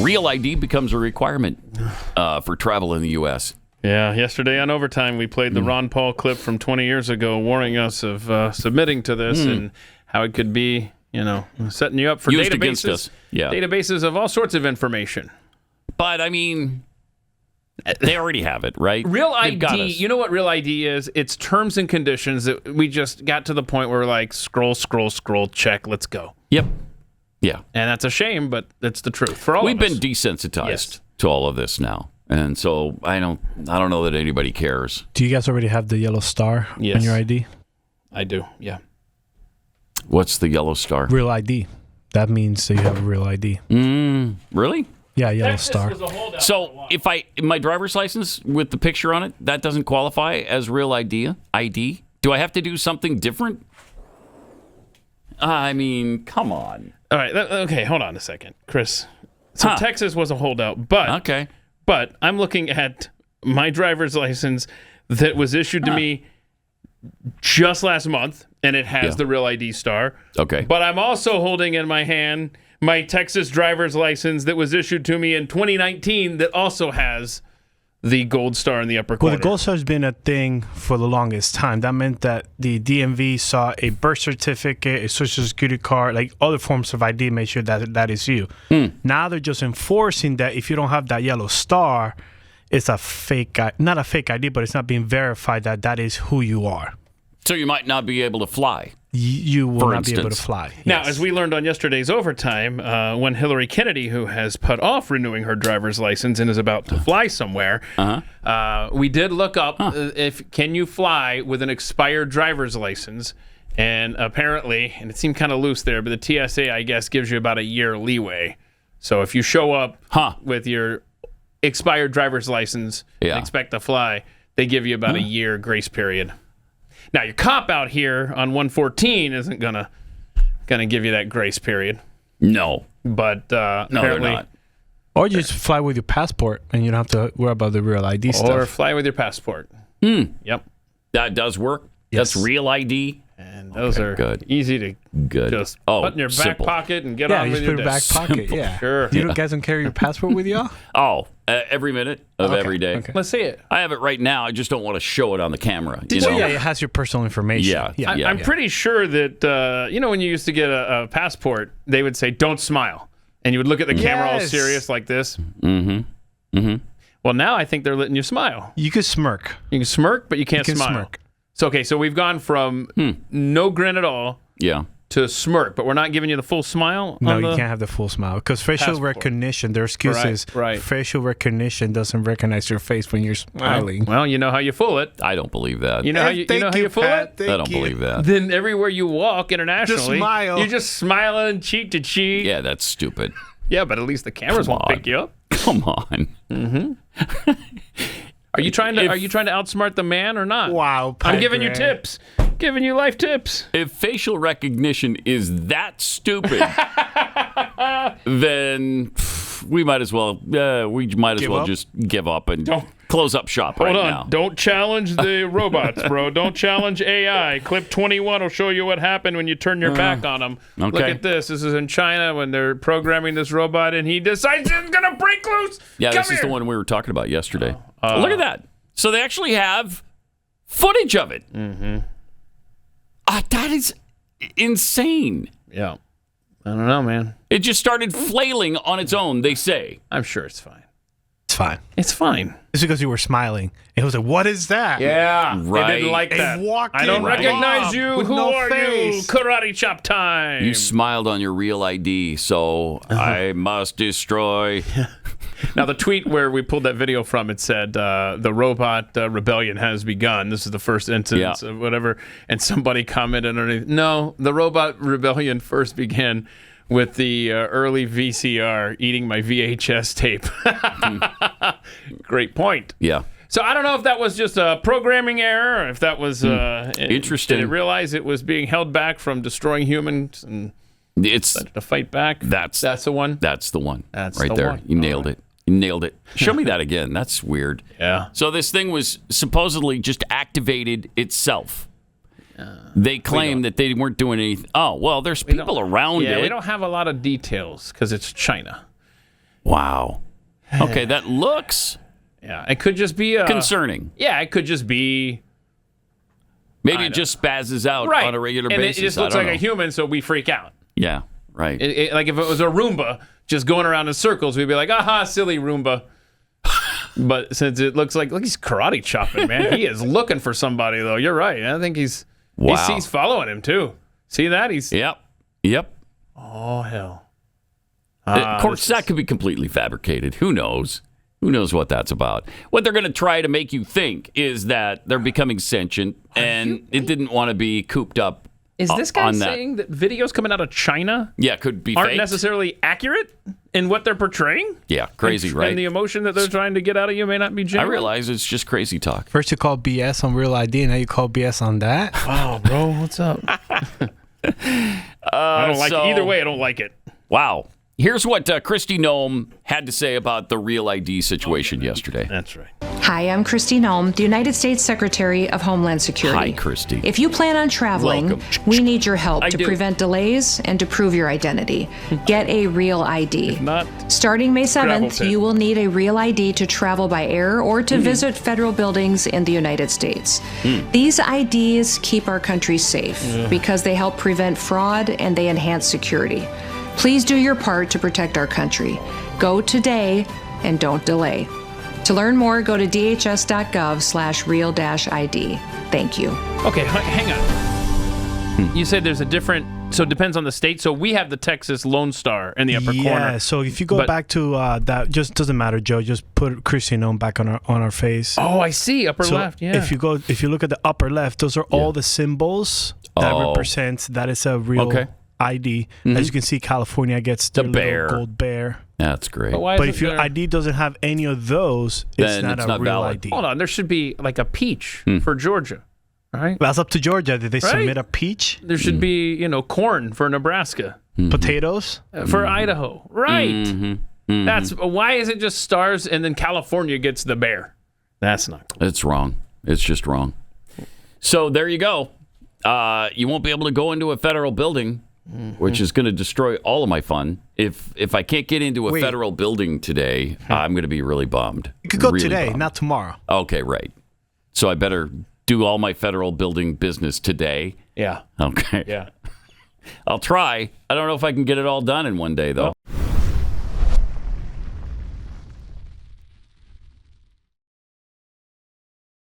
Real ID becomes a requirement for travel in the U.S. Yeah, yesterday on Overtime, we played the Ron Paul clip from 20 years ago warning us of submitting to this and how it could be, setting you up for Used databases, against us. Yeah. databases of all sorts of information. But, I mean, they already have it, right? Real They've got ID, us. you know what Real ID is? It's terms and conditions that we just got to the point where we're like, scroll, check, let's go. Yep. Yeah. And that's a shame, but it's the truth for all We've of us. been desensitized Yes. to all of this now. And so I don't know that anybody cares. Do you guys already have the yellow star on your ID? I do, yeah. What's the yellow star? Real ID. That means that you have a real ID. Really? Yeah, yellow Texas star. was a holdout for a So while. if my driver's license with the picture on it, that doesn't qualify as real ID? Do I have to do something different? I mean, come on. All right, okay, hold on a second, Chris. So Texas was a holdout, but Okay. But I'm looking at my driver's license that was issued to me just last month, and it has the Real ID star. Okay. But I'm also holding in my hand my Texas driver's license that was issued to me in 2019 that also has the gold star in the upper corner. Well, the gold star has been a thing for the longest time. That meant that the DMV saw a birth certificate, a social security card, like other forms of ID, make sure that that is you. Now they're just enforcing that if you don't have that yellow star, it's a fake, not a fake ID, but it's not being verified that that is who you are. So you might not be able to fly. You will For not be able to instance. fly. Now, Yes. as we learned on yesterday's Overtime, when Hillary Kennedy, who has put off renewing her driver's license and is about to fly somewhere, we did look up if can you fly with an expired driver's license, and apparently, and it seemed kind of loose there, but the TSA, I guess, gives you about a year leeway. So if you show up with your expired driver's license and expect to fly, they give you about a year grace period. Now, your cop out here on 114 isn't gonna give you that grace period, No. but No, they're apparently, not. Or you just fly with your passport and you don't have to worry about the real ID or stuff. fly with your passport. Yep, That does work? Yes. That's real ID? and those are good. easy to Good. just Oh, put in your back simple. pocket and get Yeah, on you with just your put it back day. pocket. Simple. Yeah. Sure. You guys don't carry your passport with y'all? Oh, every minute of every day. okay. Let's see it. I have it right now. I just don't want to show it on the camera. You Well, know? yeah, it has your personal information. Yeah. I'm pretty sure that when you used to get a passport, they would say, "Don't smile," and you would look at the camera all Yes. serious like this. Well, now I think they're letting you smile. You could smirk. You can smirk, but you can't You can smile. smirk. So we've gone from no grin at all Yeah. to smirk, but we're not giving you the full smile. No, on you the- can't have the full smile because facial passport. recognition, their excuse is right. facial recognition doesn't recognize your face when you're smiling. Well, you know how you fool it. I don't believe that. You know how you fool it. I don't believe that. Then everywhere you walk internationally, smile. you're just smiling cheek to cheek. Yeah, that's stupid. Yeah, but at least the cameras Come won't on. pick you up. Come on. Are you trying to outsmart the man or not? Wow, I'm giving you Padre. tips. Giving you life tips. If facial recognition is that stupid, then we might as well up? just give up and close up shop Hold right on. now. Don't challenge the robots, bro. Don't challenge AI. Clip 21 will show you what happened when you turn your back on them. Look okay. at this. This is in China when they're programming this robot and he decides it's going to break loose. Yeah, Come this is here. the one we were talking about yesterday. Look at that. So they actually have footage of it. Mm-hmm. That is insane. Yeah. I don't know, man. It just started flailing on its own, they say. I'm sure it's fine. It's fine. It's fine. It's because you were smiling. It was like, what is that? Yeah. Right. They didn't like A that. walking I don't Right. recognize blob you. with Who no are face. you? Karate chop time. You smiled on your real ID, so I must destroy. Now, the tweet where we pulled that video from, it said, the robot rebellion has begun. This is the first instance of whatever. And somebody commented underneath, no, the robot rebellion first began with the early VCR eating my VHS tape. Great point. Yeah. So I don't know if that was just a programming error or if that was... Interesting. Did it realize it was being held back from destroying humans and It's to fight back? That's the one? That's the one. That's right the there. one. You nailed it. You nailed it. Show me that again. That's weird. Yeah. So this thing was supposedly just activated itself. They claim that they weren't doing anything. Oh, well, there's people around Yeah, it. we don't have a lot of details because it's China. Wow. Okay, that looks Yeah, it could just be concerning. Yeah, it could just be. Maybe it just spazzes out on a regular basis. It just looks like a human, so we freak out. Yeah, right. Like if it was a Roomba just going around in circles, we'd be like, aha, silly Roomba. But since it looks like, look, he's karate chopping, man. He is looking for somebody, though. You're right. I think he's following him, too. See that? Yep. Oh, hell. Of course, that could be completely fabricated. Who knows? Who knows what that's about? What they're going to try to make you think is that they're becoming sentient, and it didn't want to be cooped up. Is this guy saying that videos coming out of China could be aren't faked? necessarily accurate in what they're portraying? Yeah, crazy, right? And the emotion that they're trying to get out of you may not be genuine. I realize it's just crazy talk. First you call BS on Real ID, and now you call BS on that? Wow, bro, what's up? I don't like it. Either way, I don't like it. Wow. Here's what Kristi Noem had to say about the Real ID situation yesterday. That's right. Hi, I'm Kristi Noem, the United States Secretary of Homeland Security. Hi, Kristi. If you plan on traveling, Welcome. we need your help to do. prevent delays and to prove your identity. Get a Real ID. If not, Starting May Travel 7th, pit. you will need a Real ID to travel by air or to visit federal buildings in the United States. These IDs keep our country safe because they help prevent fraud and they enhance security. Please do your part to protect our country. Go today and don't delay. To learn more, go to dhs.gov/real-id. Thank you. okay, hang on. You said there's a different, so it depends on the state. So we have the Texas Lone Star in the upper corner. Yeah, so if you go back to that, just doesn't matter, Joe. Just put Kristi Noem back on our face. Oh, I see. Upper So left, yeah. if you look at the upper left, those are all the symbols that represents that is a real ID. As you can see, California gets the bear. gold bear. That's great. But if your ID doesn't have any of those, it's Then not it's a not real valid. ID. Hold on, there should be like a peach for Georgia, right? That's up to Georgia. Did they Right. submit a peach? There should be, corn for Nebraska, Potatoes? for Idaho, right? That's why is it just stars and then California gets the bear? That's not cool. It's wrong. It's just wrong. So there you go. You won't be able to go into a federal building, which is going to destroy all of my fun. If I can't get into a federal building today, I'm going to be really bummed. You could go Really today, bummed. not tomorrow. Okay, right. So I better do all my federal building business today. Yeah, Okay. yeah. I'll try. I don't know if I can get it all done in one day, though.